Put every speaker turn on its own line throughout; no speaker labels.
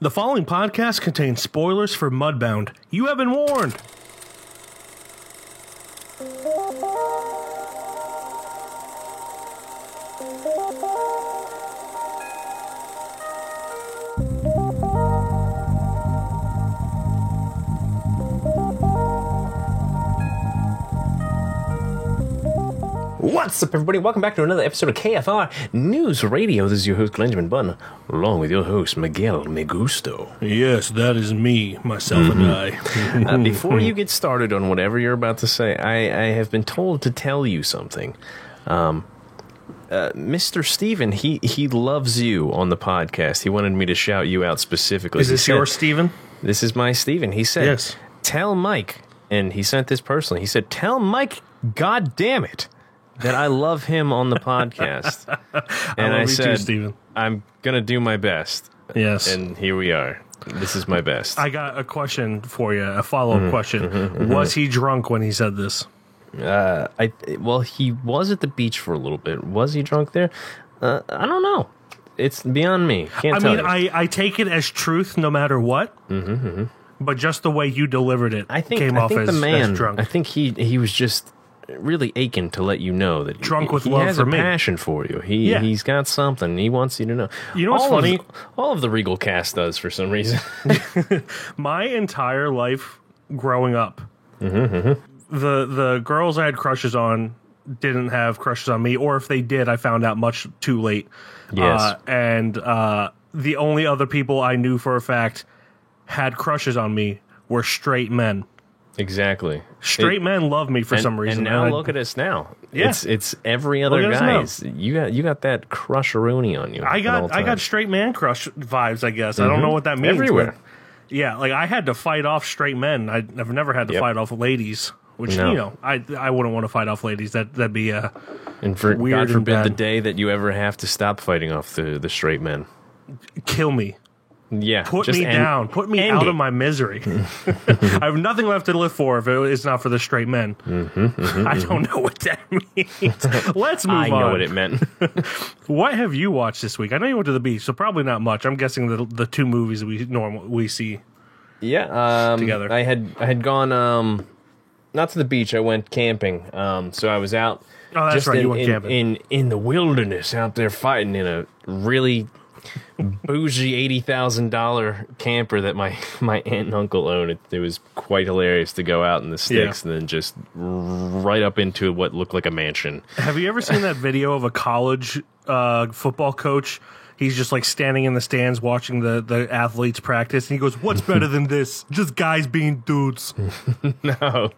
The following podcast contains spoilers for Mudbound. You have been warned.
What's up, everybody? Welcome back to another episode of KFR News Radio. This is your host, Benjamin Button, along with your host, Miguel Megusto.
Yes, that is me, myself, and I.
Before you get started on whatever you're about to say, I have been told to tell you something. Mr. Steven, he loves you on the podcast. He wanted me to shout you out specifically.
Is this your Steven?
This is my Steven. He said,
yes.
Tell Mike, and he sent this personally, he said, tell Mike, God damn it, that I love him on the podcast. And I said,
too, Steven.
I'm going to do my best.
Yes.
And here we are. This is my best.
I got a question for you, a follow-up question. Was he drunk when he said this?
Well, he was at the beach for a little bit. Was he drunk there? I don't know. It's beyond me. Can't tell you.
I take it as truth no matter what. But just the way you delivered it came off as drunk.
I think he was just really aching to let you know that
drunk with
he
love
has
for
a
me.
Passion for you. He's got something. He wants you to know.
You know what's funny?
All of the Regal cast does for some reason.
My entire life growing up, the girls I had crushes on didn't have crushes on me, or if they did, I found out much too late.
Yes.
And the only other people I knew for a fact had crushes on me were straight men.
Exactly.
Straight men love me for some reason.
And now look at us now.
Yeah.
It's every other guy. You got that crusheroonie on you.
I got straight man crush vibes, I guess. I don't know what that means.
Everywhere.
Yeah, like I had to fight off straight men. I've never had to fight off ladies, which I wouldn't want to fight off ladies. That'd be
and
weird.
God forbid
and
the day that you ever have to stop fighting off the straight men.
Kill me.
Yeah,
put me down. Put me out of my misery. I have nothing left to live for if it's not for the straight men. I don't know what that means. Let's move on.
I know what it meant.
What have you watched this week? I know you went to the beach, so probably not much. I'm guessing the two movies we see.
Yeah,
together.
I had gone not to the beach. I went camping. So I was out.
Oh, that's
just
right. You went camping
in the wilderness out there fighting in a really bougie $80,000 camper that my aunt and uncle owned. It was quite hilarious to go out in the sticks and then just right up into what looked like a mansion.
Have you ever seen that video of a college football coach? He's just like standing in the stands watching the athletes practice, and he goes, "What's better than this? Just guys being dudes."
No,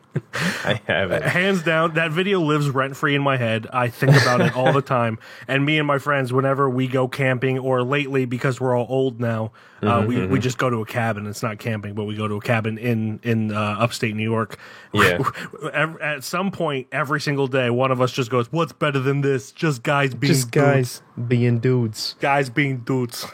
I haven't.
Hands down, that video lives rent-free in my head. I think about it all the time. And me and my friends, whenever we go camping, or lately, because we're all old now, we just go to a cabin. It's not camping, but we go to a cabin in upstate New York.
Yeah.
At some point, every single day, one of us just goes, "What's better than this? Just guys being dudes."
Guys being dudes.
Guys being dudes.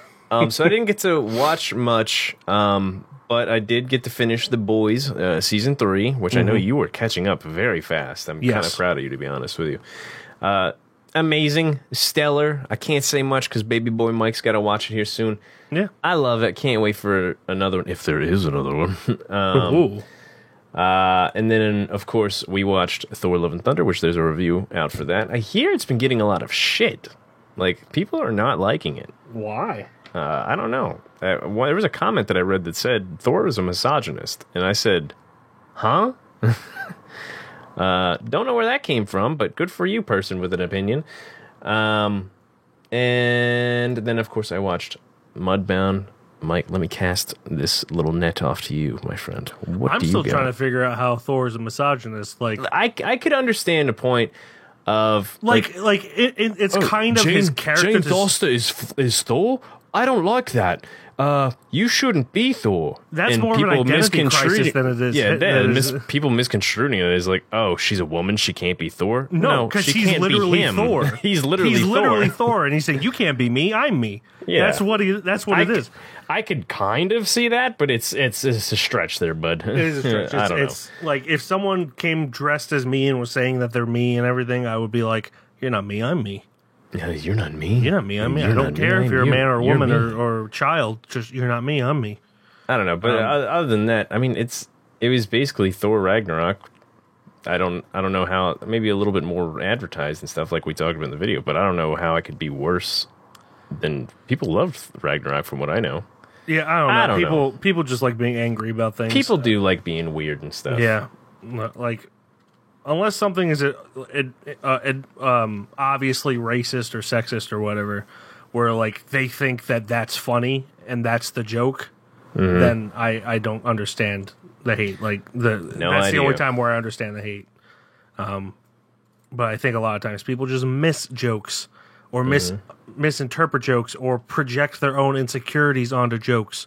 So I didn't get to watch much, but I did get to finish The Boys season 3, which I know you were catching up very fast. I'm kind of proud of you, to be honest with you. Amazing, stellar. I can't say much because baby boy Mike's got to watch it here soon.
Yeah,
I love it. Can't wait for another one, if there is another one. And then, of course, we watched Thor: Love and Thunder, which there's a review out for that. I hear it's been getting a lot of shit. Like, people are not liking it.
Why?
I don't know. There was a comment that I read that said Thor was a misogynist, and I said, huh? Don't know where that came from, but good for you, person with an opinion. And then, of course, I watched Mudbound. Mike, let me cast this little net off to you, my friend.
I'm still trying to figure out how Thor is a misogynist. Like,
I could understand a point of
it's kind of his character.
Jane Foster is Thor. I don't like that. You shouldn't be Thor.
That's more of an identity crisis than it is.
Yeah, people misconstruing it as like, oh, she's a woman, she can't be Thor.
No, because he's literally Thor.
He's literally
Thor, and he's saying, "You can't be me. I'm me."
Yeah,
that's what it is.
I could kind of see that, but it's a stretch there, bud.
It is a stretch. It's like if someone came dressed as me and was saying that they're me and everything, I would be like, "You're not me. I'm me."
Yeah, you're not me.
You're not me. I'm me. I don't care if you're a man or a woman or child. Just you're not me. I'm me.
I don't know, but other than that, I mean, it was basically Thor Ragnarok. I don't know how. Maybe a little bit more advertised and stuff like we talked about in the video, but I don't know how it could be worse than people loved Ragnarok, from what I know.
Yeah, I don't know. People just like being angry about things.
People do like being weird and stuff.
Yeah, like unless something is obviously racist or sexist or whatever, where like they think that that's funny and that's the joke, then I don't understand the hate. Like that's the only time where I understand the hate. But I think a lot of times people just miss jokes or misinterpret jokes or project their own insecurities onto jokes.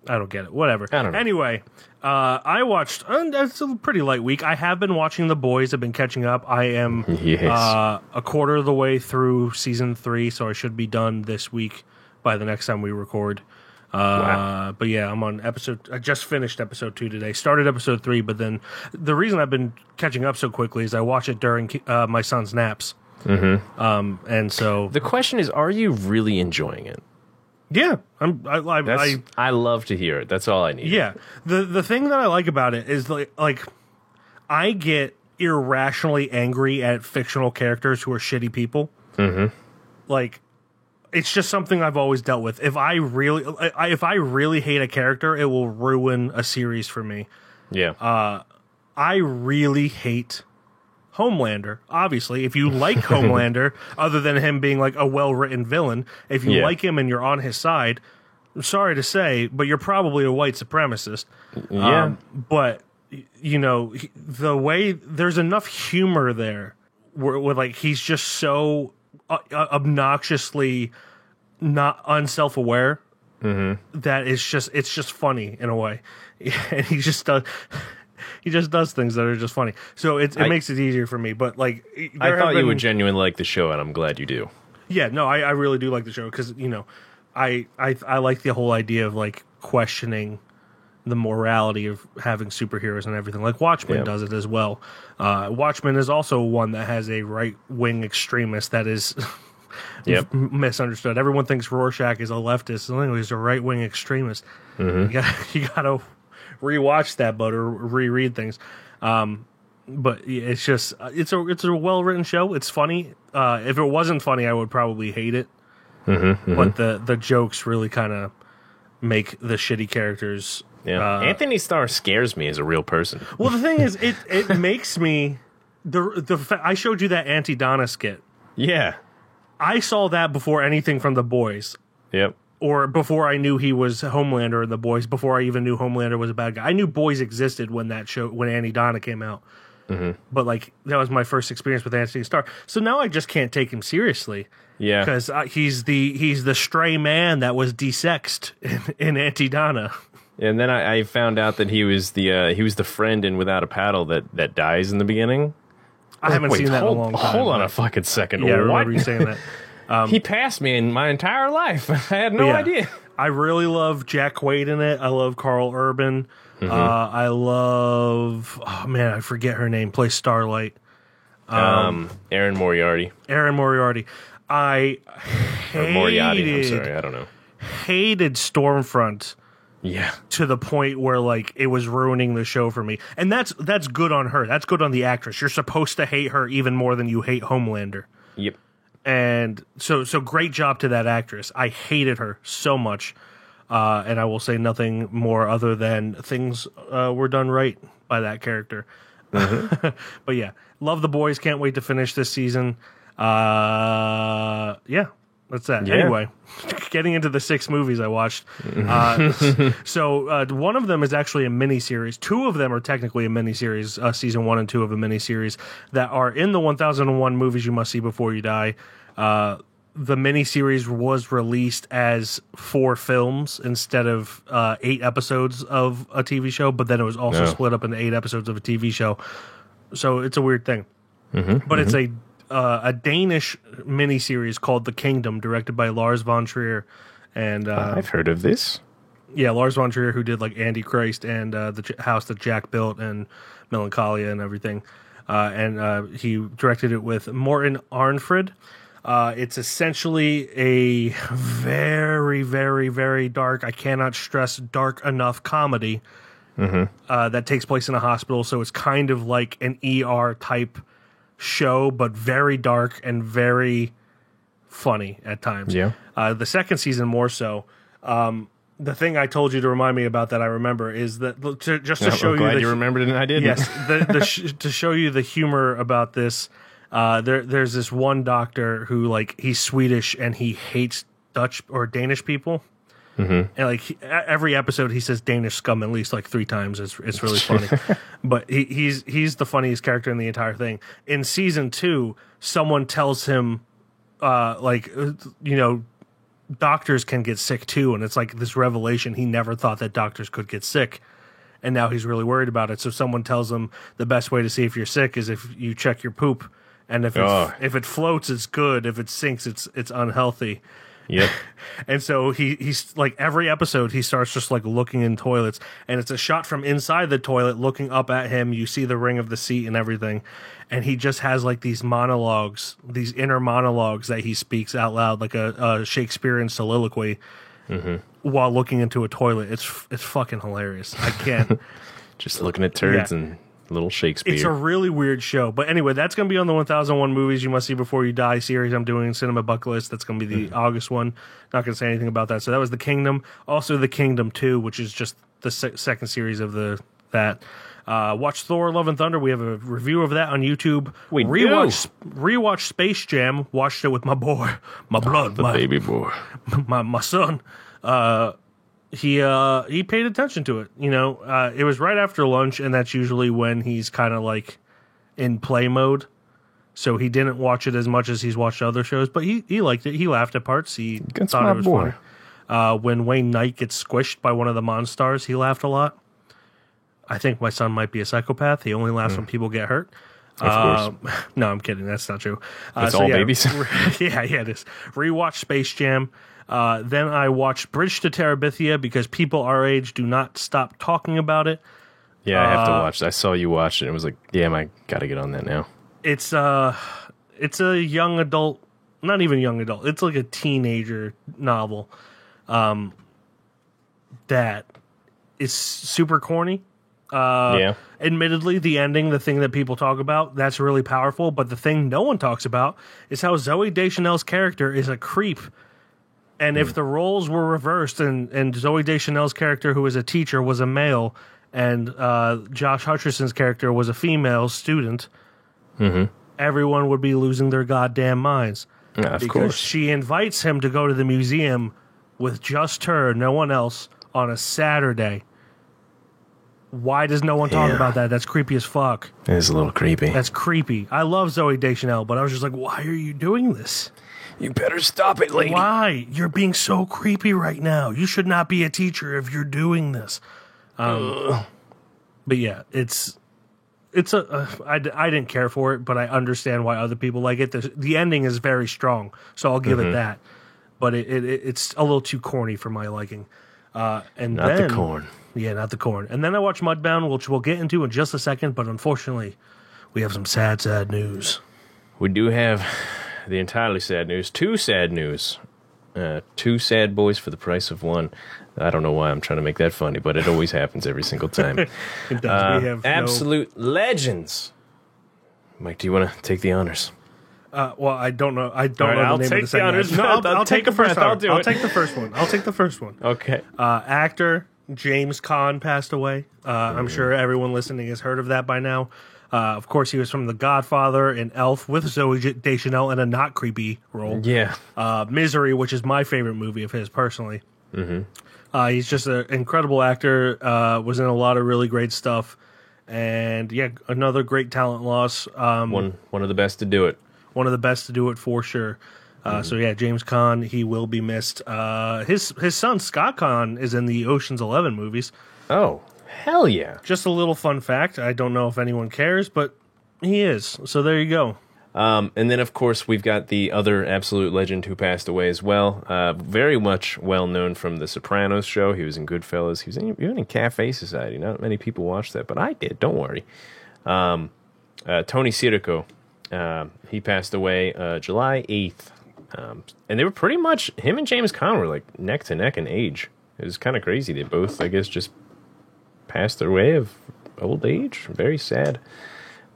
I don't get it. Whatever.
I don't know.
Anyway, I watched. It's a pretty light week. I have been watching The Boys. I've been catching up. I am a quarter of the way through season 3, so I should be done this week by the next time we record. Wow. But yeah, I'm on I just finished episode 2 today. Started episode 3, but then the reason I've been catching up so quickly is I watch it during my son's naps. And so
the question is, are you really enjoying it?
Yeah, I
love to hear it. That's all I need.
Yeah, the thing that I like about it is like I get irrationally angry at fictional characters who are shitty people. Like it's just something I've always dealt with. If I really hate a character, it will ruin a series for me.
Yeah.
I really hate Homelander. Obviously, if you like Homelander, other than him being like a well-written villain, if you like him and you're on his side, I'm sorry to say, but you're probably a white supremacist.
Yeah.
But you know, the way there's enough humor there, where like he's just so obnoxiously not unself-aware that it's just funny in a way, and he just does things that are just funny. So it makes it easier for me. But like,
I thought you would genuinely like the show, and I'm glad you do.
Yeah, no, I really do like the show because you know, I like the whole idea of like questioning the morality of having superheroes and everything. Like Watchmen does it as well. Watchmen is also one that has a right-wing extremist that is misunderstood. Everyone thinks Rorschach is a leftist. No, he's a right-wing extremist. You gotta rewatch that, but or reread things. But it's just it's a well-written show. It's funny. If it wasn't funny, I would probably hate it. But the jokes really kind of make the shitty characters.
Yeah, Anthony Starr scares me as a real person.
Well, the thing is, it makes me I showed you that Auntie Donna skit.
Yeah,
I saw that before anything from The Boys.
Yep.
Or before I knew he was Homelander in The Boys. Before I even knew Homelander was a bad guy. I knew Boys existed when Auntie Donna came out. But like that was my first experience with Anthony Starr. So now I just can't take him seriously.
Yeah,
because he's the stray man that was desexed in Auntie Donna.
And then I found out that he was the friend in Without a Paddle that dies in the beginning.
I haven't seen that in a long time.
Hold on a fucking second.
Yeah, I remember you saying that.
He passed me in my entire life. I had no idea.
I really love Jack Quaid in it. I love Carl Urban. I love I forget her name. Plays Starlight.
Erin Moriarty.
I hated,
Moriarty. I'm sorry, I don't know.
Hated Stormfront.
Yeah.
To the point where like it was ruining the show for me. And that's good on her. That's good on the actress. You're supposed to hate her even more than you hate Homelander.
Yep.
And so great job to that actress. I hated her so much. And I will say nothing more other than things were done right by that character. But yeah, love The Boys. Can't wait to finish this season. Yeah. That's that. Yeah. Anyway, getting into the 6 movies I watched. So one of them is actually a miniseries. 2 of them are technically a miniseries, season 1 and 2 of a miniseries that are in the 1001 movies you must see before you die. The miniseries was released as 4 films instead of 8 episodes of a TV show, but then it was also split up into 8 episodes of a TV show. So it's a weird thing. But it's a Danish miniseries called The Kingdom, directed by Lars von Trier, and
I've heard of this.
Yeah, Lars von Trier, who did like Andy Christ and the House That Jack Built and Melancholia and everything, and he directed it with Morten Arnfrid. It's essentially a very, very, very dark, I cannot stress dark enough comedy that takes place in a hospital. So it's kind of like an ER type show, but very dark and very funny at times.
Yeah.
The second season more so. The thing I told you to remind me about that I remember is that just to show
I'm glad you remembered it and I didn't.
Yes, to show you the humor about this. There's this one doctor who, like, he's Swedish and he hates Dutch or Danish people. And like every episode, he says Danish scum at least like 3 times. It's really funny. But he's the funniest character in the entire thing. In season 2, someone tells him, doctors can get sick too, and it's like this revelation. He never thought that doctors could get sick, and now he's really worried about it. So someone tells him the best way to see if you're sick is if you check your poop, and if it floats, it's good. If it sinks, it's unhealthy.
Yep.
And so he's like, every episode he starts just like looking in toilets, and it's a shot from inside the toilet looking up at him. You see the ring of the seat and everything, and he just has like these monologues, these inner monologues that he speaks out loud, like a Shakespearean soliloquy, while looking into a toilet. It's fucking hilarious. I can't.
Just looking at turds and little Shakespeare.
It's a really weird show. But anyway, that's going to be on the 1001 Movies You Must See Before You Die series I'm doing, Cinema Bucket List. That's going to be the August one. Not going to say anything about that. So that was The Kingdom. Also The Kingdom 2, which is just the second series of that. Watch Thor Love and Thunder. We have a review of that on YouTube. Rewatch Space Jam. Watched it with my boy. My blood.
The baby boy.
My son. He paid attention to it. It was right after lunch, and that's usually when he's kind of like in play mode. So he didn't watch it as much as he's watched other shows, but he liked it. He laughed at parts. He thought it was funny. When Wayne Knight gets squished by one of the Monstars, he laughed a lot. I think my son might be a psychopath. He only laughs when people get hurt.
Of course.
No, I'm kidding. That's not true.
It's all babies.
Yeah, it is. Rewatch Space Jam. Then I watched Bridge to Terabithia because people our age do not stop talking about it.
Yeah, I have to watch it. I saw you watch it. And it was like, damn, I got to get on that now.
It's a young adult, not even young adult. It's like a teenager novel that is super corny. Admittedly, the ending, the thing that people talk about, that's really powerful. But the thing no one talks about is how Zooey Deschanel's character is a creep. And if the roles were reversed and Zooey Deschanel's character, who is a teacher, was a male, and Josh Hutcherson's character was a female student, everyone would be losing their goddamn minds.
Yeah, of course.
She invites him to go to the museum with just her, no one else, on a Saturday. Why does no one talk about that? That's creepy as fuck.
It is a little creepy.
That's creepy. I love Zooey Deschanel, but I was just like, why are you doing this?
You better stop it, lady.
Why? You're being so creepy right now. You should not be a teacher if you're doing this. But yeah, I didn't care for it, but I understand why other people like it. The ending is very strong, so I'll give it that. But it's a little too corny for my liking. Not
the corn.
Yeah, not the corn. And then I watched Mudbound, which we'll get into in just a second, but unfortunately, we have some sad news.
We do have the entirely sad news. 2 sad news. 2 sad boys for the price of 1. I don't know why I'm trying to make that funny, but it always happens every single time.
It does. We have
absolute legends. Mike, do you want to take the honors?
Well, I don't know. I don't know
I'll
the name
take
of the
the honors.
No, I'll take the first one.
I'll do it.
I'll take the first one. I'll take the first one.
Okay.
Actor James Caan passed away. I'm sure everyone listening has heard of that by now. Of course, he was from The Godfather and Elf with Zooey Deschanel in a not creepy role.
Yeah.
Misery, which is my favorite movie of his personally. He's just an incredible actor. Was in a lot of really great stuff. And yeah, another great talent loss.
One of the best to do it.
One of the best to do it for sure. So yeah, James Caan, he will be missed. His son Scott Caan is in the Ocean's 11 movies.
Oh, hell yeah!
Just a little fun fact. I don't know if anyone cares, but he is. So there you go.
And then, of course, we've got the other absolute legend who passed away as well. Very much well known from The Sopranos show. He was in Goodfellas. He was even in Cafe Society. Not many people watched that, but I did. Don't worry. Tony Sirico. He passed away July 8th And they were pretty much, him and James Caan were like neck to neck in age. It was kind of crazy. They both, I guess, just passed their way of old age. Very sad.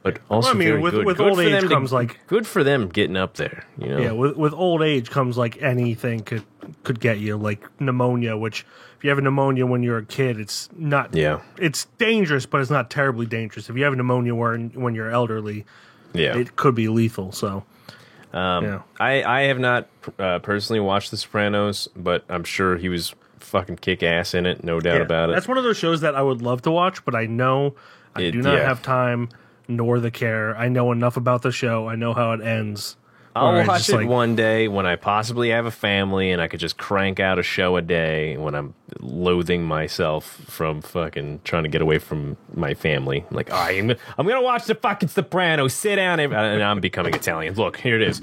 But also, well, I mean,
with old age comes like
good for them getting up there. You know,
yeah. With old age comes like anything could get you, like pneumonia. Which, if you have a pneumonia when you're a kid, it's not. Yeah. It's dangerous, but it's not terribly dangerous. If you have pneumonia when you're elderly, it could be lethal. So,
I have not personally watched The Sopranos, but I'm sure he was fucking kick ass in it. No doubt about it.
That's one of those shows that I would love to watch, but I know I do not have time. Nor the care. I know enough about the show. I know how it ends.
I'll watch it one day when I possibly have a family and I could just crank out a show a day when I'm loathing myself from fucking trying to get away from my family. I'm like, I'm going to watch the fucking Sopranos. Sit down. And I'm becoming Italian. Look, here it is.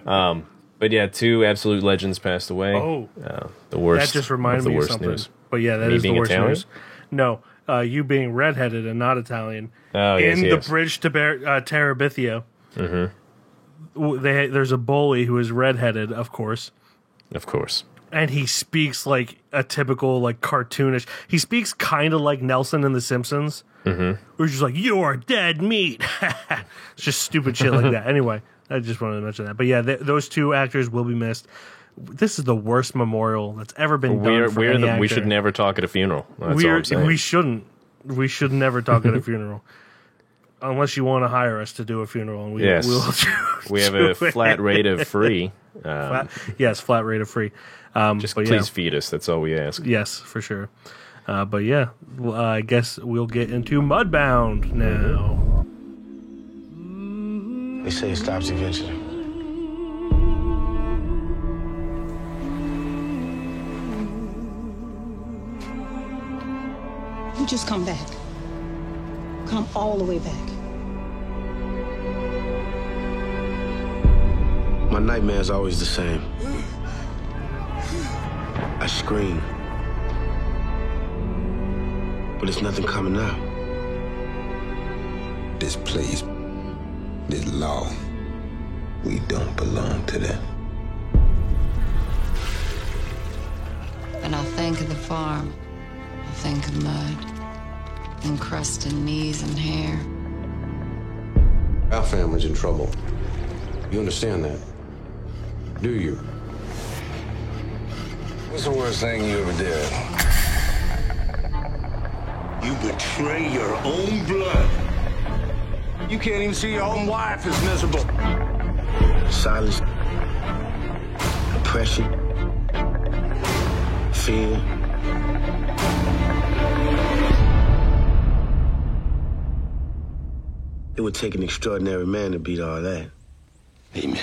But yeah, 2 absolute legends passed away.
Oh.
The worst.
That just reminded me of something. News. But yeah, that is the worst
Italian?
News. No. You being redheaded and not Italian.
Oh, yes,
the bridge to Terabithia, there's a bully who is redheaded, of course.
Of course.
And he speaks like a typical, like, cartoonish. He speaks kind of like Nelson in The Simpsons. Who's just like, you're dead meat. It's just stupid shit like that. Anyway, I just wanted to mention that. But yeah, those 2 actors will be missed. This is the worst memorial that's ever been done for any actor.
We should never talk at a funeral. That's all I'm saying.
We shouldn't. We should never talk at a funeral. Unless you want to hire us to do a funeral. And
we have a flat rate of free.
Flat rate of free.
Just please feed us. That's all we ask.
Yes, for sure. But yeah, I guess we'll get into Mudbound now.
They say it stops eventually.
You just come back. Come all the way back.
My nightmare's always the same. I scream. But there's nothing coming out.
This place, this law, we don't belong to that.
And I think of the farm. I think of mud, encrusted knees and hair.
Our family's in trouble. You understand that? Do you? What's the worst thing you ever did?
You betray your own blood.
You can't even see your own wife is miserable.
Silence. Oppression. Fear. It would take an extraordinary man to beat all that.
Amen.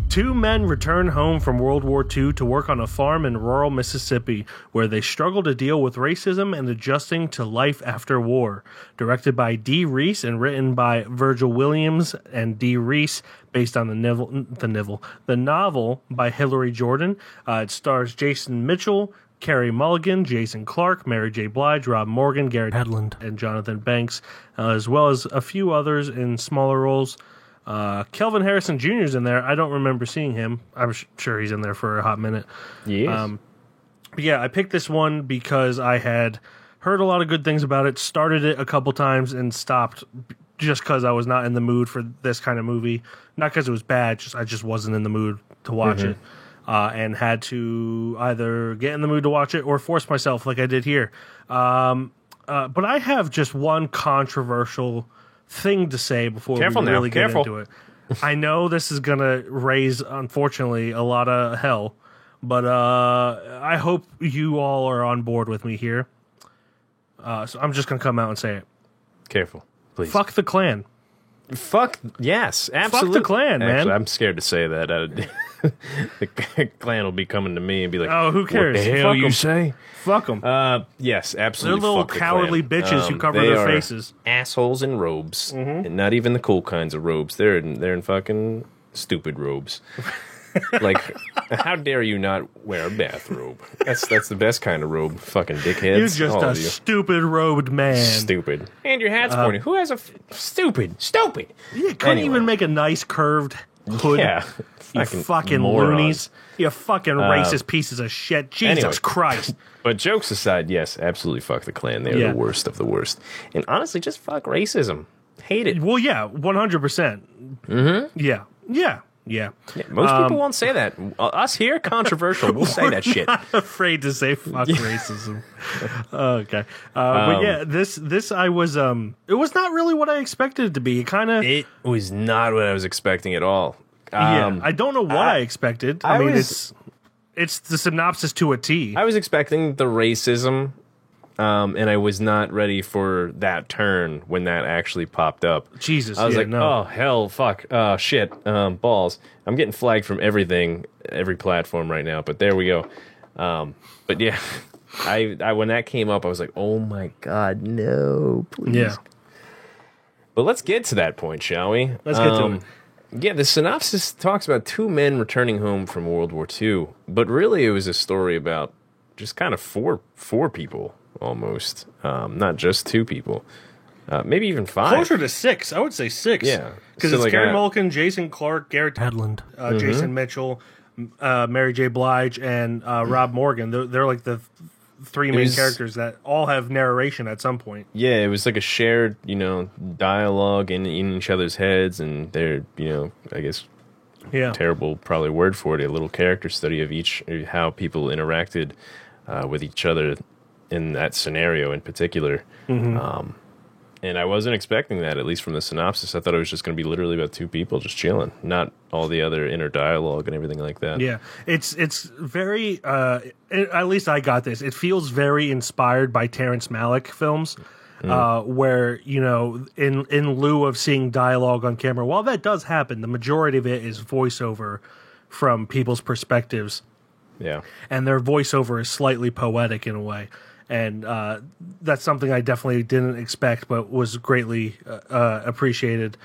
Two men return home from World War II to work on a farm in rural Mississippi, where they struggle to deal with racism and adjusting to life after war. Directed by Dee Reese and written by Virgil Williams and Dee Reese, based on the novel by Hilary Jordan. It stars Jason Mitchell, Carey Mulligan, Jason Clarke, Mary J. Blige, Rob Morgan, Gary Hedlund, and Jonathan Banks, as well as a few others in smaller roles. Kelvin Harrison Jr. is in there. I don't remember seeing him. I'm sure he's in there for a hot minute.
Yes.
Yeah, I picked this one because I had heard a lot of good things about it, started it a couple times, and stopped just because I was not in the mood for this kind of movie. Not because it was bad, I just wasn't in the mood to watch it. And had to either get in the mood to watch it or force myself like I did here. But I have just one controversial thing to say before we really get into it. I know this is going to raise, unfortunately, a lot of hell, but I hope you all are on board with me here. So I'm just going to come out and say it.
Careful, please.
Fuck the Klan.
Fuck, yes, absolutely.
Fuck the Klan, man.
Actually, I'm scared to say that. The Klan will be coming to me and be like,
"Oh, who cares?
What the hell you say?
Fuck them."
Yes, absolutely.
They're little cowardly bitches who cover their faces.
Assholes in robes, and not even the cool kinds of robes. They're in fucking stupid robes. Like, How dare you not wear a bathrobe? That's the best kind of robe, fucking dickheads.
You're just
all
a
of you.
stupid robed man.
Stupid. And your hat's pointing. Who has a stupid?
You couldn't even make a nice curved hood.
Yeah.
You fucking
morons.
loonies. You fucking racist pieces of shit. Jesus
anyway.
Christ.
But jokes aside, yes, absolutely fuck the Klan. They're the worst of the worst. And honestly, just fuck racism. Hate it.
Well, yeah, 100%. Mm-hmm. Yeah.
Most people won't say that. Us here, controversial. We'll say that shit.
Not afraid to say fuck racism. Okay. But yeah, this I was, it was not really what I expected it to be.
It was not what I was expecting at all.
I don't know what I expected. I mean, it's the synopsis to a T.
I was expecting the racism, and I was not ready for that turn when that actually popped up.
Jesus,
I was like,
no.
oh, hell, fuck, shit, balls. I'm getting flagged from every platform right now, but there we go. But yeah, I when that came up, I was like, oh my God, no, please.
Yeah.
But let's get to that point, shall we?
Let's get to it.
Yeah, the synopsis talks about two men returning home from World War II, but really it was a story about just kind of four people almost, not just two people, maybe even five.
Closer to six. I would say six.
Yeah.
Because
So
it's
like
Carey Mulligan, Jason Clarke, Garrett Hedlund, Jason Mitchell, Mary J. Blige, and Rob Morgan. They're like the three main characters that all have narration at some point.
Yeah, it was like a shared, dialogue in each other's heads, and they're, I guess, terrible probably word for it, a little character study of each, how people interacted with each other in that scenario in particular. And I wasn't expecting that, at least from the synopsis. I thought it was just going to be literally about two people just chilling, not all the other inner dialogue and everything like that.
Yeah, it's very, at least I got this. It feels very inspired by Terrence Malick films, where, in lieu of seeing dialogue on camera, while that does happen, the majority of it is voiceover from people's perspectives.
Yeah.
And their voiceover is slightly poetic in a way. And that's something I definitely didn't expect, but was greatly appreciated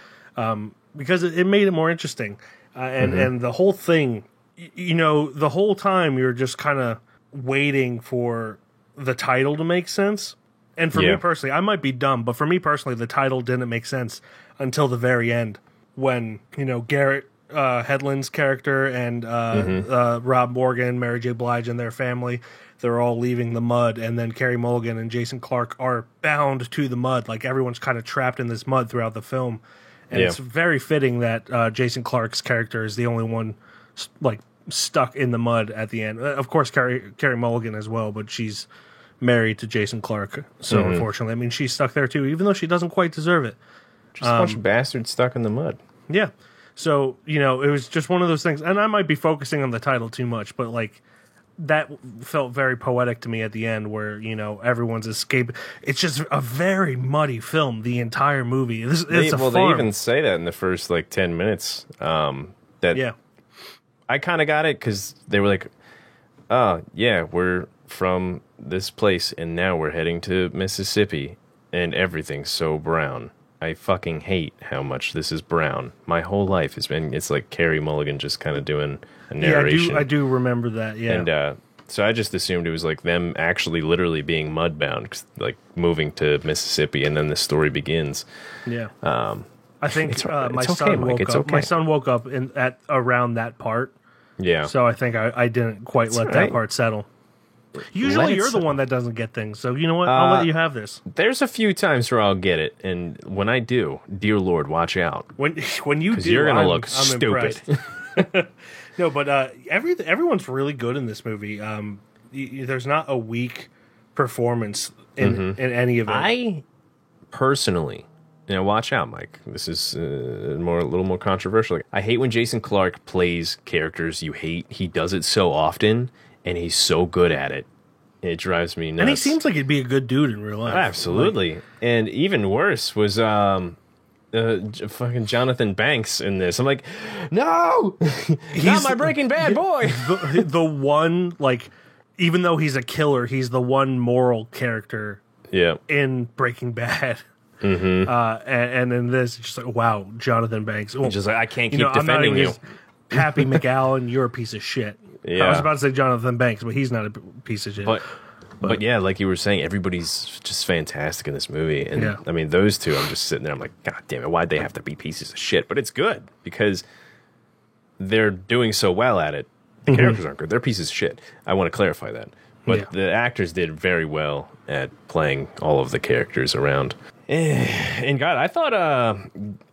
because it made it more interesting. And the whole thing, the whole time you're just kind of waiting for the title to make sense. And for me personally, I might be dumb, but for me personally, the title didn't make sense until the very end when, Garrett Hedlund's character and Rob Morgan, Mary J. Blige, and their family, they're all leaving the mud, and then Carey Mulligan and Jason Clarke are bound to the mud. Like, everyone's kind of trapped in this mud throughout the film. And it's very fitting that Jason Clarke's character is the only one, stuck in the mud at the end. Of course, Carey Mulligan as well, but she's married to Jason Clarke. So, unfortunately, I mean, she's stuck there, too, even though she doesn't quite deserve it.
Just a bunch of bastards stuck in the mud.
Yeah. So, it was just one of those things. And I might be focusing on the title too much, but, that felt very poetic to me at the end where, everyone's escaping. It's just a very muddy film, the entire movie. They
even say that in the first, 10 minutes. I kind of got it because they were like, oh, yeah, we're from this place and now we're heading to Mississippi and everything's so brown. I fucking hate how much this is brown. My whole life has been, it's like Carey Mulligan just kind of doing a narration.
Yeah, I do remember that, yeah.
And so I just assumed it was like them actually literally being mudbound, moving to Mississippi, and then the story begins.
Yeah. I think my son woke up at around that part.
Yeah.
So I think I didn't quite let that part settle. Usually you're the one that doesn't get things, so you know what? I'll let you have this.
There's a few times where I'll get it, and when I do, dear Lord, watch out.
When you do,
you're gonna look stupid.
No, but everyone's really good in this movie. There's not a weak performance in any of it.
I personally, watch out, Mike. This is a little more controversial. I hate when Jason Clarke plays characters you hate. He does it so often, and he's so good at it. It drives me nuts.
And he seems like he'd be a good dude in real life.
Absolutely. And even worse was fucking Jonathan Banks in this. I'm like, no! He's not my Breaking Bad boy!
The one, even though he's a killer, he's the one moral character in Breaking Bad. And in this, it's just like, wow, Jonathan Banks.
Just like, I can't keep defending you.
Happy McAllen, you're a piece of shit.
Yeah.
I was about to say Jonathan Banks, but he's not a piece of shit.
But yeah, like you were saying, everybody's just fantastic in this movie. And
Yeah.
I mean, those two, I'm just sitting there, I'm like, God damn it, why'd they have to be pieces of shit? But it's good because they're doing so well at it. The characters aren't good. They're pieces of shit. I want to clarify that. But the actors did very well at playing all of the characters around. And God, I thought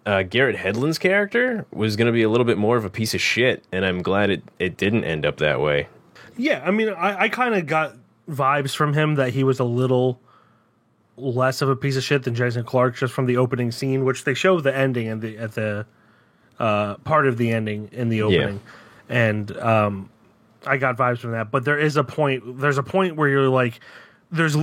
Garrett Hedlund's character was going to be a little bit more of a piece of shit, and I'm glad it didn't end up that way.
Yeah, I mean, I kind of got vibes from him that he was a little less of a piece of shit than Jason Clarke just from the opening scene, which they show the ending and at the part of the ending in the opening. Yeah. And I got vibes from that, but there's a point where you're like, there's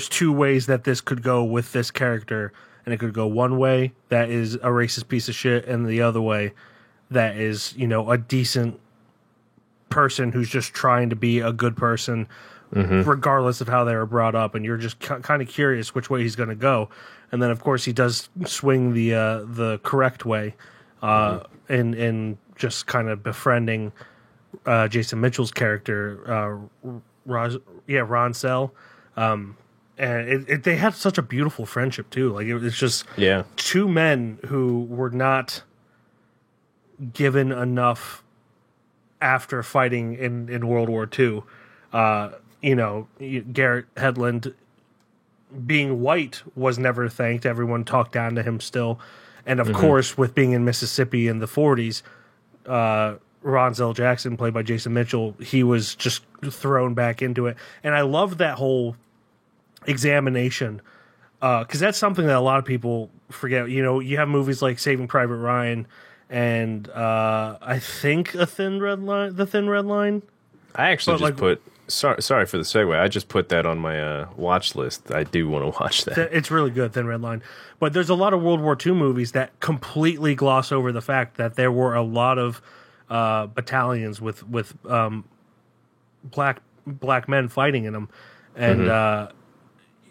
two ways that this could go with this character, and it could go one way that is a racist piece of shit, and the other way that is, a decent person who's just trying to be a good person, regardless of how they were brought up, and you're just kind of curious which way he's going to go, and then of course he does swing the correct way, in just kind of befriending Jason Mitchell's character, Ron-Sell, and they had such a beautiful friendship too. Like it's just two men who were not given enough after fighting in World War II. Garrett Hedlund being white was never thanked. Everyone talked down to him still, and of course, with being in Mississippi in the 40s. Ron-Sell Jackson, played by Jason Mitchell, he was just thrown back into it. And I love that whole examination, because that's something that a lot of people forget. You have movies like Saving Private Ryan and I think The Thin Red Line.
I actually put... Sorry for the segue. I just put that on my watch list. I do want to watch that.
It's really good, Thin Red Line. But there's a lot of World War II movies that completely gloss over the fact that there were a lot of battalions with black men fighting in them, and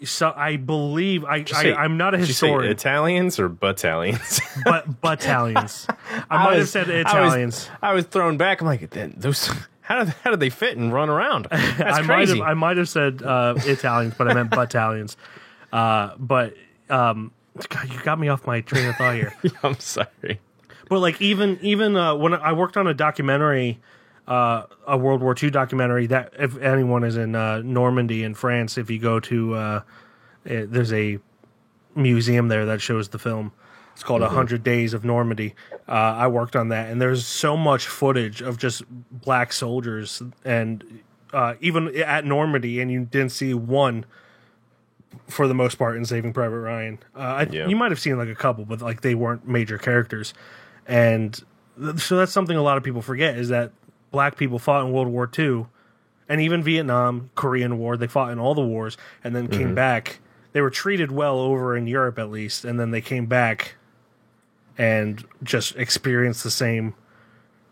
so I believe I'm not a historian.
Did you say Italians or battalions?
But battalions. I might have said Italians.
I was thrown back. I'm like, those. How did they fit and run around? That's crazy.
I might have said Italians, but I meant battalions. God, you got me off my train of thought here.
I'm sorry.
But like even when I worked on a documentary, a World War II documentary, that if anyone is in Normandy in France, if you go to there's a museum there that shows the film. It's called 100 Days of Normandy. I worked on that, and there's so much footage of just black soldiers, and even at Normandy, and you didn't see one for the most part in Saving Private Ryan. You might have seen like a couple, but like they weren't major characters. And so that's something a lot of people forget, is that black people fought in World War II, and even Vietnam, Korean War, they fought in all the wars, and then came back. They were treated well over in Europe, at least, and then they came back and just experienced the same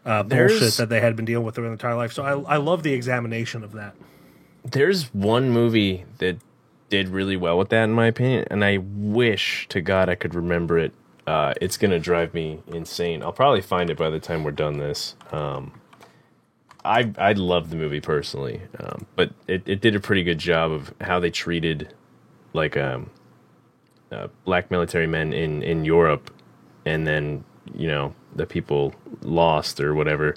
bullshit that they had been dealing with their entire life. So I love the examination of that.
There's one movie that did really well with that, in my opinion, and I wish to God I could remember it. It's going to drive me insane. I'll probably find it by the time we're done this. I love the movie personally, but it did a pretty good job of how they treated like black military men in Europe, and then the people lost or whatever,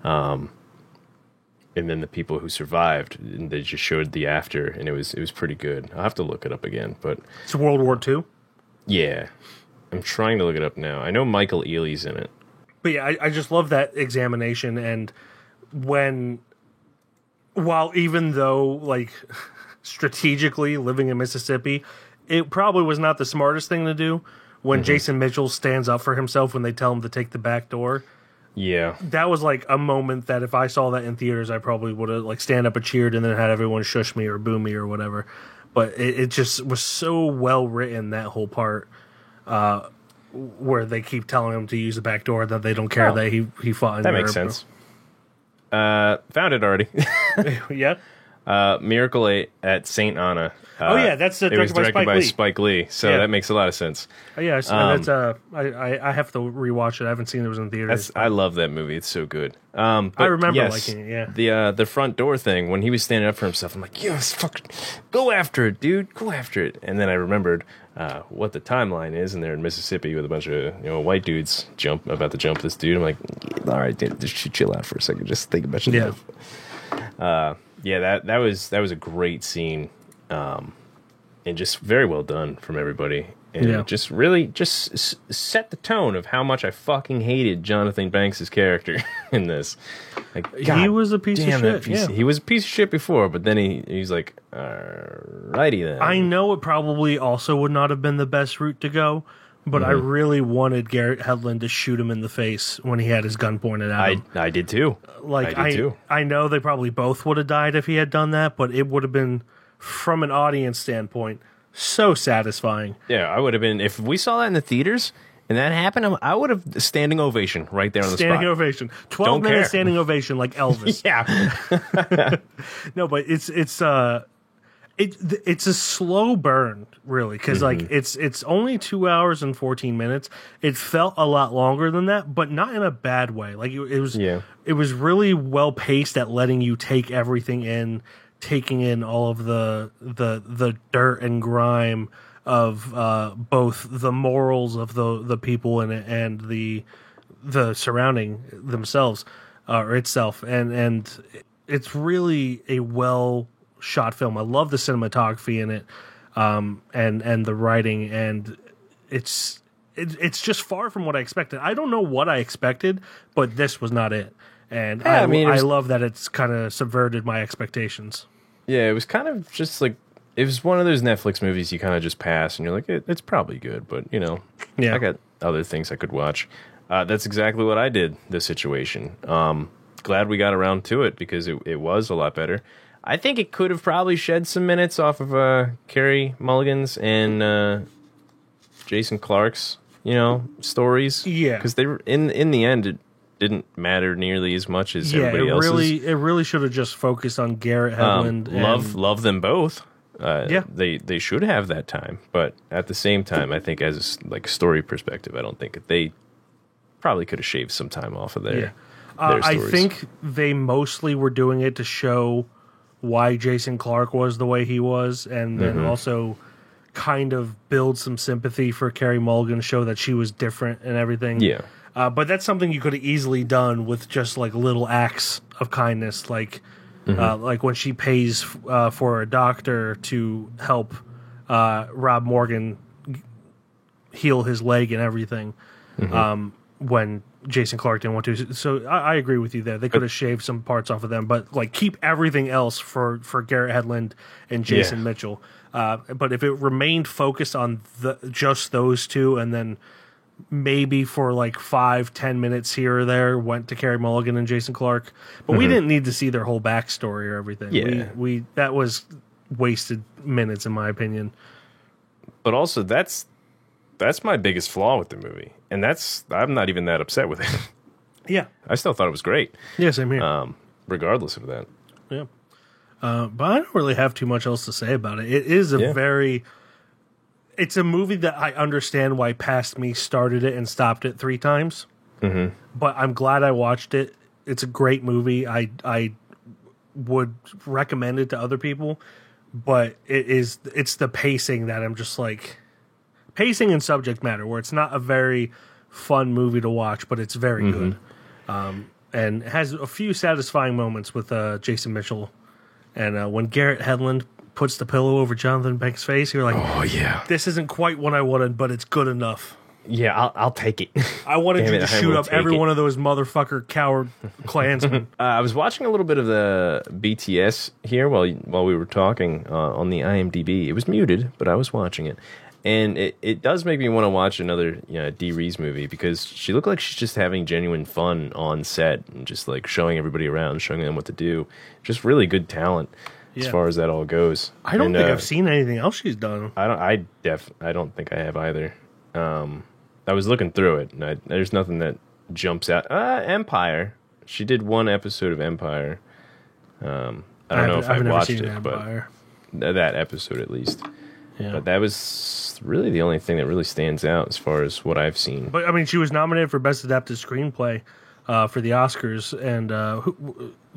and then the people who survived, and they just showed the after, and it was pretty good. I'll have to look it up again, but
it's World War II.
Yeah. I'm trying to look it up now. I know Michael Ealy's in it.
But yeah, I just love that examination. And while even though, like, strategically living in Mississippi, it probably was not the smartest thing to do, when Jason Mitchell stands up for himself when they tell him to take the back door.
Yeah.
That was like a moment that if I saw that in theaters, I probably would have like stand up and cheered and then had everyone shush me or boo me or whatever. But it just was so well written, that whole part. Where they keep telling him to use the back door, that they don't care that he fought in
That
Europe.
makes sense. Found it already.
Yeah?
Miracle at St. Anna.
Oh yeah, that's
it was directed by
Lee.
Spike Lee, so that makes a lot of sense.
Oh, yeah, that's I have to rewatch it. I haven't seen it was in theaters.
I love that movie. It's so good.
I remember liking it. Yeah,
the front door thing when he was standing up for himself, I'm like, yes, fucking go after it, dude, go after it. And then I remembered what the timeline is, and they're in Mississippi with a bunch of white dudes about to jump this dude. I'm like, all right, dude, just chill out for a second, just think about your life. That was a great scene. And just very well done from everybody. And it just really set the tone of how much I fucking hated Jonathan Banks' character in this. Like,
he was a piece of shit.
He was a piece of shit before, but then he's like, alrighty then.
I know it probably also would not have been the best route to go, but I really wanted Garrett Hedlund to shoot him in the face when he had his gun pointed at him.
I did too.
I know they probably both would have died if he had done that, but it would have been, from an audience standpoint, so satisfying.
Yeah, I would have been, if we saw that in the theaters and that happened, I would have standing ovation right there on the spot.
Standing ovation. 12 minutes standing ovation like Elvis.
Yeah.
No, but it's a slow burn, really, because like it's only 2 hours and 14 minutes. It felt a lot longer than that, but not in a bad way. Like it was really well paced at letting you take everything in, taking in all of the dirt and grime of both the morals of the people in it and the surrounding themselves or itself, and it's really a well shot film. I love the cinematography in it, and the writing, and it's just far from what I expected. I don't know what I expected, but this was not it. And yeah, I love that it's kind of subverted my expectations.
Yeah, it was kind of just like, it was one of those Netflix movies you kind of just pass, and you're like, it's probably good, but I got other things I could watch. That's exactly what I did this situation. Glad we got around to it because it was a lot better. I think it could have probably shed some minutes off of Carey Mulligan's and Jason Clarke's, stories.
Yeah,
because they were in the end it didn't matter nearly as much as everybody else's.
It really should have just focused on Garrett Hedlund.
Love them both. They should have that time, but at the same time, I think as a story perspective, I don't think they probably could have shaved some time off of their stories.
I think they mostly were doing it to show why Jason Clarke was the way he was, and then also kind of build some sympathy for Carey Mulligan, show that she was different and everything.
Yeah.
But that's something you could have easily done with just like little acts of kindness, like when she pays for a doctor to help Rob Morgan heal his leg and everything, when Jason Clarke didn't want to. So I agree with you there. They could have shaved some parts off of them, but like keep everything else for Garrett Hedlund and Jason Mitchell. But if it remained focused on just those two, and then maybe for like 5-10 minutes here or there went to Carey Mulligan and Jason Clarke, but we didn't need to see their whole backstory or everything.
Yeah.
We that was wasted minutes in my opinion.
But also that's my biggest flaw with the movie, and I'm not even that upset with it.
Yeah,
I still thought it was great.
Yeah, same here.
Regardless of that.
Yeah, but I don't really have too much else to say about it. It is it's a movie that I understand why past me started it and stopped it 3 times. But I'm glad I watched it. It's a great movie. I would recommend it to other people, but it's the pacing that I'm just like, pacing and subject matter, where it's not a very fun movie to watch, but it's very good. And has a few satisfying moments with Jason Mitchell. And when Garrett Hedlund puts the pillow over Jonathan Banks' face, you're like, oh yeah, this isn't quite what I wanted, but it's good enough.
Yeah, I'll take it.
I wanted you to shoot up every one of those motherfucker coward Klansmen.
I was watching a little bit of the BTS here while we were talking on the IMDb. It was muted, but I was watching it. And it does make me want to watch another Dee Rees movie, because she looked like she's just having genuine fun on set and just like showing everybody around, showing them what to do. Just really good talent. As far as that all goes.
I don't think I've seen anything else she's done.
I don't think I have either. I was looking through it, and there's nothing that jumps out. Empire. She did one episode of Empire. I don't know if I've watched it, but
Empire.
That episode at least.
Yeah.
But that was really the only thing that really stands out as far as what I've seen.
But I mean, she was nominated for Best Adapted Screenplay for the Oscars, and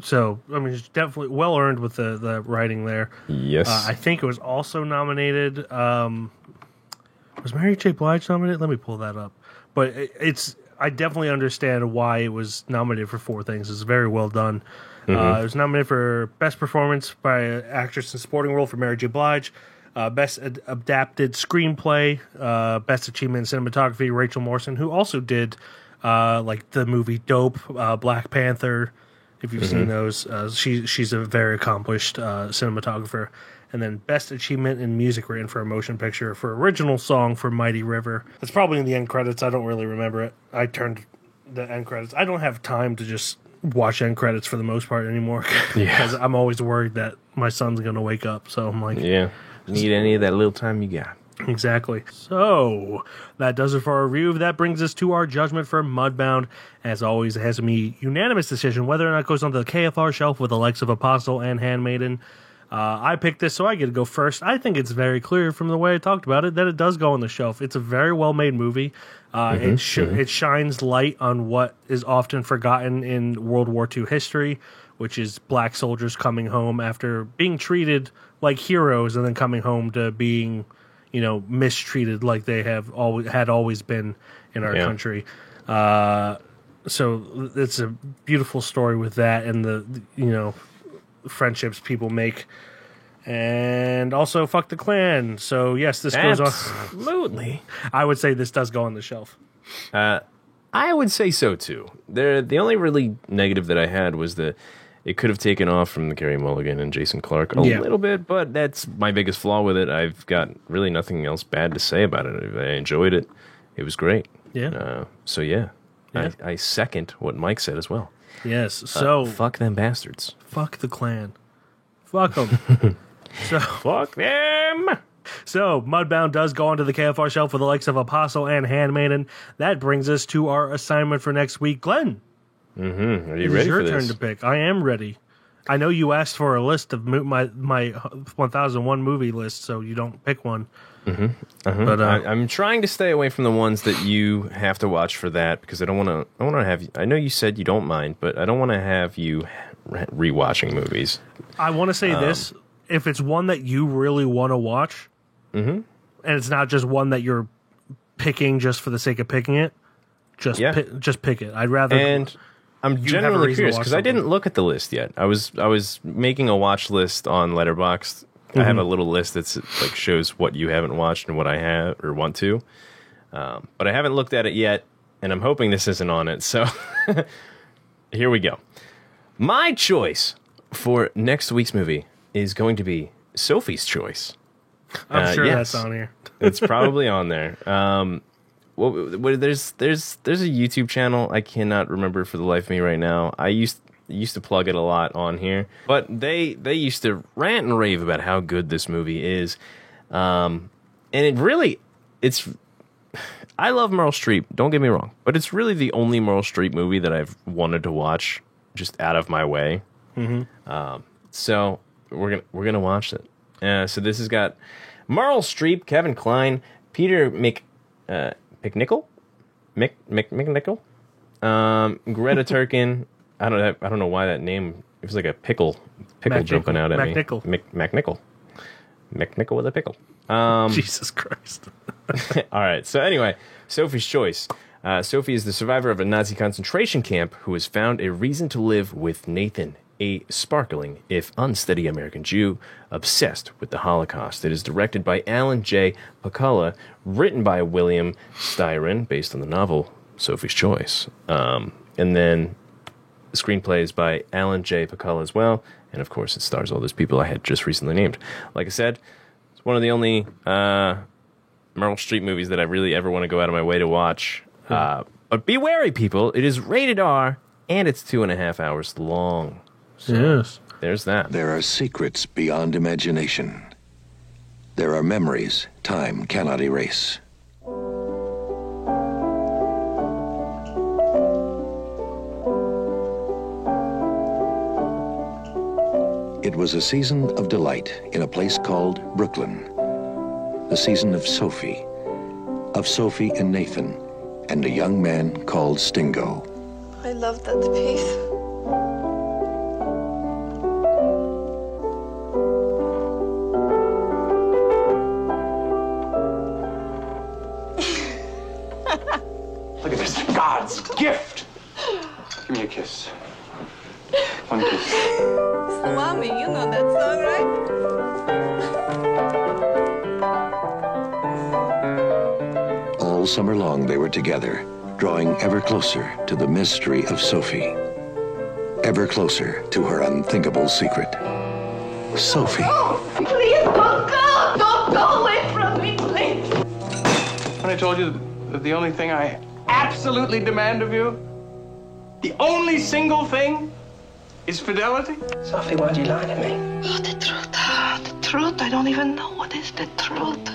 so I mean, it's definitely well earned with the writing there.
Yes,
I think it was also nominated. Was Mary J. Blige nominated? Let me pull that up. But I definitely understand why it was nominated for 4 things. It's very well done. It was nominated for Best Performance by Actress in Supporting Role for Mary J. Blige. Best Adapted Screenplay, Best Achievement in Cinematography, Rachel Morrison, who also did like the movie Dope, Black Panther. If you've seen those, she's a very accomplished cinematographer. And then Best Achievement in Music written for a motion picture for original song for Mighty River. It's probably in the end credits. I don't really remember it. I turned the end credits. I don't have time to just watch end credits for the most part anymore because I'm always worried that my son's going to wake up. So I'm like,
yeah. Need any of that little time you got.
Exactly. So that does it for our review. That brings us to our judgment for Mudbound. As always, it has to be unanimous decision whether or not it goes onto the KFR shelf with the likes of Apostle and Handmaiden. I picked this, so I get to go first. I think it's very clear from the way I talked about it that it does go on the shelf. It's a very well-made movie. It shines light on what is often forgotten in World War II history, which is black soldiers coming home after being treated like heroes and then coming home to being, mistreated like they have always been in our country. So it's a beautiful story with that and the friendships people make. And also fuck the Klan. So yes, this goes on.
Absolutely.
I would say this does go on the shelf.
I would say so too. The only really negative that I had was that it could have taken off from the Carey Mulligan and Jason Clarke a little bit, but that's my biggest flaw with it. I've got really nothing else bad to say about it. I enjoyed it. It was great.
Yeah.
I second what Mike said as well.
Yes. So
fuck them bastards.
Fuck the Klan. Fuck them.
Fuck them.
So Mudbound does go onto the KFR shelf for the likes of Apostle and Handmaiden. That brings us to our assignment for next week, Glenn.
Are you ready for this?
It's your turn to pick. I am ready. I know you asked for a list of my 1001 movie list, so you don't pick one.
But I'm trying to stay away from the ones that you have to watch for that because I don't want to have you. I know you said you don't mind, but I don't want to have you rewatching movies.
I want to say this: if it's one that you really want to watch, and it's not just one that you're picking just for the sake of picking it, just pick it. I'd rather.
And I'm genuinely curious because I didn't look at the list yet. I was making a watch list on Letterboxd. I have a little list that's like shows what you haven't watched and what I have or want to, but I haven't looked at it yet, and I'm hoping this isn't on it. So here we go. My choice for next week's movie is going to be Sophie's choice.
I'm sure that's on here.
It's probably on there. There's a YouTube channel. I cannot remember for the life of me right now. I used to plug it a lot on here, but they used to rant and rave about how good this movie is, and it's. I love Meryl Streep. Don't get me wrong, but it's really the only Meryl Streep movie that I've wanted to watch just out of my way. So we're gonna watch it. So this has got Meryl Streep, Kevin Kline, Peter McNichol, Greta Turkin. I don't know why that name. It was like a pickle jumping out at me. McNichol with a pickle.
Jesus Christ.
All right. So anyway, Sophie's choice. Sophie is the survivor of a Nazi concentration camp who has found a reason to live with Nathan, a sparkling, if unsteady American Jew, obsessed with the Holocaust. It is directed by Alan J. Pakula, written by William Styron, based on the novel Sophie's Choice. And then the screenplay is by Alan J. Pakula as well. And of course, it stars all those people I had just recently named. Like I said, it's one of the only Meryl Streep movies that I really ever want to go out of my way to watch. But be wary, people. It is rated R, and it's 2.5 hours long. So
yes.
There's that.
There are secrets beyond imagination. There are memories time cannot erase.
It was a season of delight in a place called Brooklyn. The season of Sophie and Nathan, and a young man called Stingo.
I love that piece.
Look at this, God's gift. Give me a kiss. One kiss.
Salami, you know that song, right?
All summer long they were together, drawing ever closer to the mystery of Sophie. Ever closer to her unthinkable secret. Sophie.
Oh, please don't go! Don't go away from me, please!
When I told you that the only thing I absolutely demand of you, the only single thing, is fidelity?
Sophie, why'd you lie to me? Oh, the truth. The truth. I don't even know what is the truth.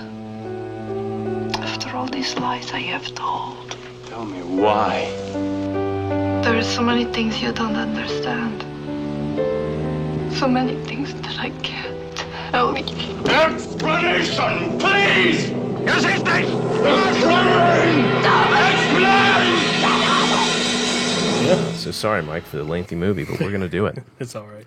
After all these lies I have told.
Tell me why.
There are so many things you don't understand. So many things that I can't tell you.
Explanation, please! Yes, Explain! Explain!
Yeah, so sorry, Mike, for the lengthy movie, but we're going to do it.
It's all right.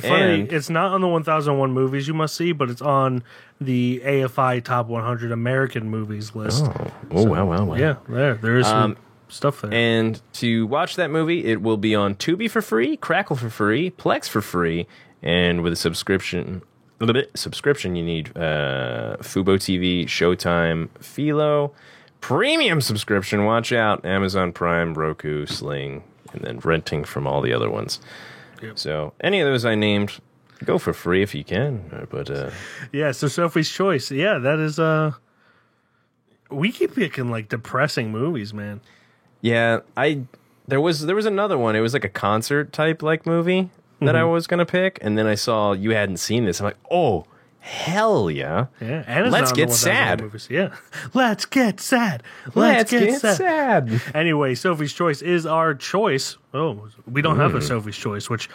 Funny, it's not on the 1001 movies you must see, but it's on the AFI Top 100 American Movies list.
Wow.
Yeah, there is some stuff there.
And to watch that movie, it will be on Tubi for free, Crackle for free, Plex for free, and with a subscription, you need Fubo TV, Showtime, Philo, premium subscription, watch out, Amazon Prime, Roku, Sling, and then renting from all the other ones. Yep. So any of those I named, go for free if you can. But
yeah, so Sophie's Choice. Yeah, that is we keep picking like depressing movies, man.
Yeah, there was another one. It was like a concert type like movie that I was gonna pick, and then I saw you hadn't seen this. I'm like, oh, hell yeah.
Yeah, and
let's get sad.
Yeah, let's get sad.
Let's get sad.
Anyway, Sophie's Choice is our choice. Oh, we don't have a Sophie's Choice, which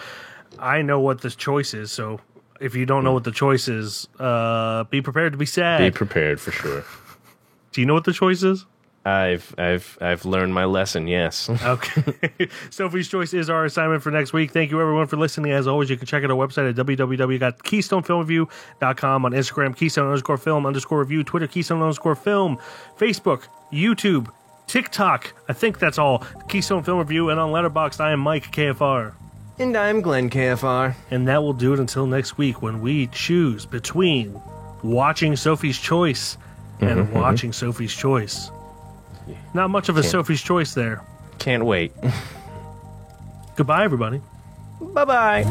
I know what the choice is. So if you don't know what the choice is, be prepared to be sad.
Be prepared for sure.
Do you know what the choice is?
I've learned my lesson, yes.
Okay. Sophie's Choice is our assignment for next week. Thank you, everyone, for listening. As always, you can check out our website at www.keystonefilmreview.com, on Instagram, Keystone_film_review, Twitter, Keystone_film, Facebook, YouTube, TikTok. I think that's all. Keystone Film Review, and on Letterboxd, I am Mike, KFR.
And I'm Glenn, KFR.
And that will do it until next week when we choose between watching Sophie's Choice and watching Sophie's Choice. Not much of a Sophie's Choice there.
Can't wait.
Goodbye, everybody.
Bye-bye.